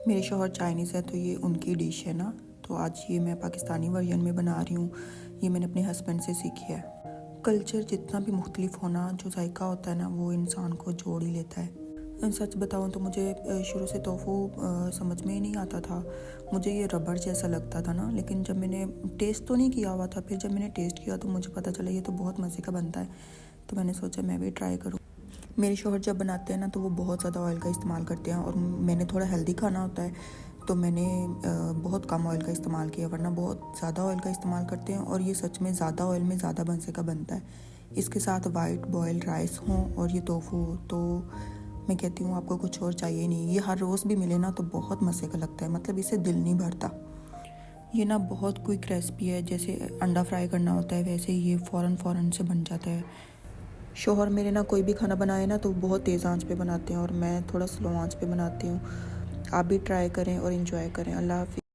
मेरे शौहर चाइनीज़ है तो ये उनकी डिश है ना, तो आज ये मैं पाकिस्तानी वर्जन में बना रही हूँ। ये मैंने अपने हस्बैंड से सीखी है। कल्चर जितना भी मुख्तलिफ होना, जो जायका होता है ना, वो इंसान को जोड़ ही लेता है। सच बताऊँ तो मुझे शुरू से टोफू समझ में ही नहीं आता था। मुझे ये रबड़ जैसा लगता था ना, लेकिन जब मैंने टेस्ट तो नहीं किया हुआ था, फिर जब मैंने टेस्ट किया तो मुझे पता चला ये तो बहुत मज़े का बनता है। तो मैंने सोचा मैं भी ट्राई करूँ। मेरे शौहर जब बनाते हैं ना तो वो बहुत ज़्यादा ऑयल का इस्तेमाल करते हैं, और मैंने थोड़ा हेल्दी खाना होता है तो मैंने बहुत कम ऑयल का इस्तेमाल किया, वरना बहुत ज़्यादा ऑयल का इस्तेमाल करते हैं। और ये सच में ज़्यादा ऑयल में ज़्यादा मज़े का बनता है। इसके साथ वाइट बॉयल्ड राइस हों और ये टोफू हो, तो मैं कहती हूँ आपको कुछ और चाहिए नहीं। ये हर रोज़ भी मिले ना तो बहुत मज़े का लगता है, मतलब इससे दिल नहीं भरता। ये ना बहुत क्विक रेसिपी है, जैसे अंडा फ्राई करना होता है वैसे ही ये फ़ौरन से बन जाता है। शौहर मेरे ना कोई भी खाना बनाए ना तो बहुत तेज़ आंच पे बनाते हैं, और मैं थोड़ा स्लो आंच पे बनाती हूँ। आप भी ट्राई करें और एंजॉय करें। अल्लाह हाफ़िज़।